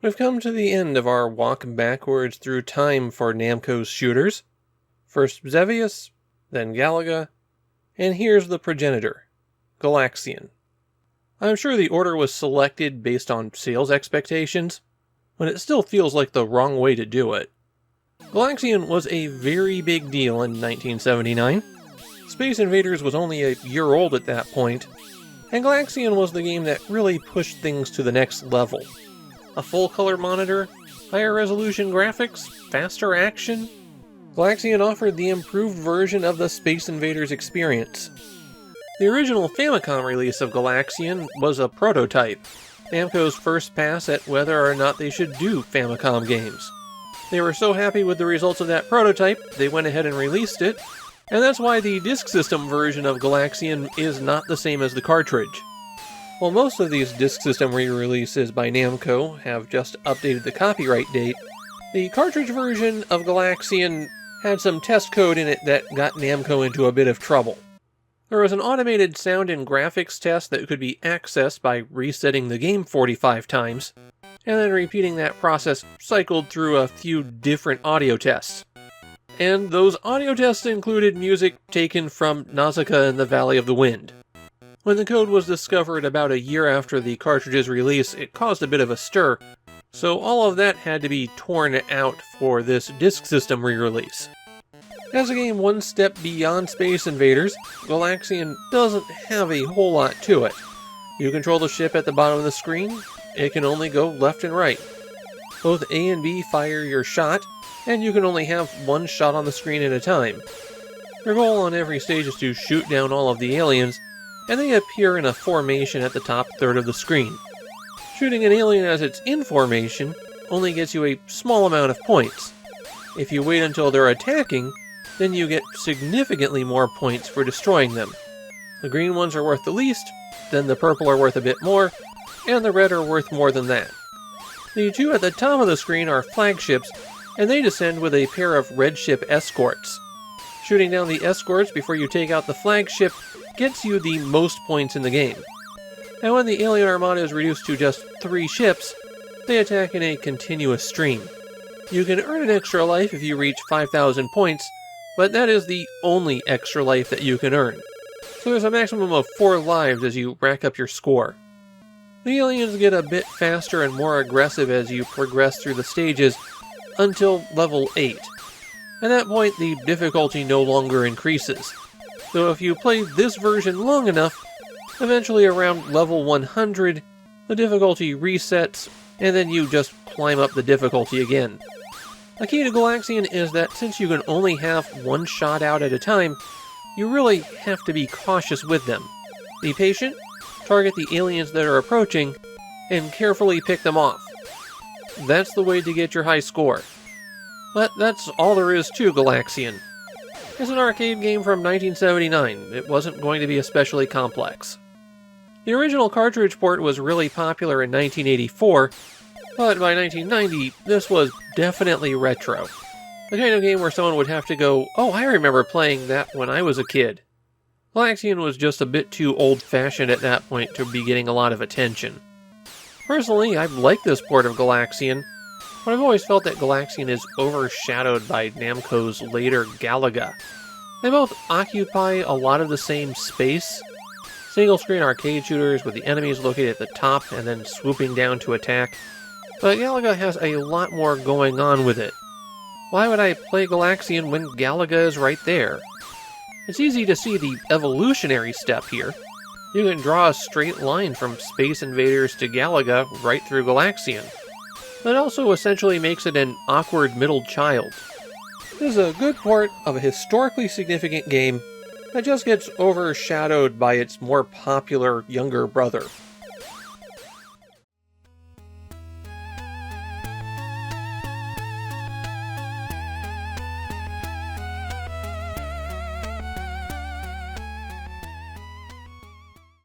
We've come to the end of our walk backwards through time for Namco's shooters. First Xevious, then Galaga, and here's the progenitor, Galaxian. I'm sure the order was selected based on sales expectations, but it still feels like the wrong way to do it. Galaxian was a very big deal in 1979. Space Invaders was only a year old at that point, and Galaxian was the game that really pushed things to the next level. A full-color monitor, higher resolution graphics, faster action. Galaxian offered the improved version of the Space Invaders experience. The original Famicom release of Galaxian was a prototype, Namco's first pass at whether or not they should do Famicom games. They were so happy with the results of that prototype, they went ahead and released it, and that's why the Disk System version of Galaxian is not the same as the cartridge. While most of these Disk System re-releases by Namco have just updated the copyright date, the cartridge version of Galaxian had some test code in it that got Namco into a bit of trouble. There was an automated sound and graphics test that could be accessed by resetting the game 45 times, and then repeating that process cycled through a few different audio tests. And those audio tests included music taken from Nausicaa and the Valley of the Wind. When the code was discovered about a year after the cartridge's release, it caused a bit of a stir, so all of that had to be torn out for this Disk System re-release. As a game one step beyond Space Invaders, Galaxian doesn't have a whole lot to it. You control the ship at the bottom of the screen, it can only go left and right. Both A and B fire your shot, and you can only have one shot on the screen at a time. Your goal on every stage is to shoot down all of the aliens, and they appear in a formation at the top third of the screen. Shooting an alien as it's in formation only gets you a small amount of points. If you wait until they're attacking, then you get significantly more points for destroying them. The green ones are worth the least, then the purple are worth a bit more, and the red are worth more than that. The two at the top of the screen are flagships, and they descend with a pair of red ship escorts. Shooting down the escorts before you take out the flagship gets you the most points in the game. And when the alien armada is reduced to just 3 ships, they attack in a continuous stream. You can earn an extra life if you reach 5,000 points, but that is the only extra life that you can earn. So there's a maximum of 4 lives as you rack up your score. The aliens get a bit faster and more aggressive as you progress through the stages until level 8. At that point, the difficulty no longer increases. So if you play this version long enough, eventually around level 100, the difficulty resets, and then you just climb up the difficulty again. The key to Galaxian is that since you can only have one shot out at a time, you really have to be cautious with them. Be patient, target the aliens that are approaching, and carefully pick them off. That's the way to get your high score. But that's all there is to Galaxian. It's an arcade game from 1979. It wasn't going to be especially complex. The original cartridge port was really popular in 1984, but by 1990, this was definitely retro. The kind of game where someone would have to go, "Oh, I remember playing that when I was a kid." Galaxian was just a bit too old-fashioned at that point to be getting a lot of attention. Personally, I like this port of Galaxian, but I've always felt that Galaxian is overshadowed by Namco's later Galaga. They both occupy a lot of the same space. Single-screen arcade shooters with the enemies located at the top and then swooping down to attack. But Galaga has a lot more going on with it. Why would I play Galaxian when Galaga is right there? It's easy to see the evolutionary step here. You can draw a straight line from Space Invaders to Galaga right through Galaxian. That also essentially makes it an awkward middle child. This is a good port of a historically significant game that just gets overshadowed by its more popular younger brother.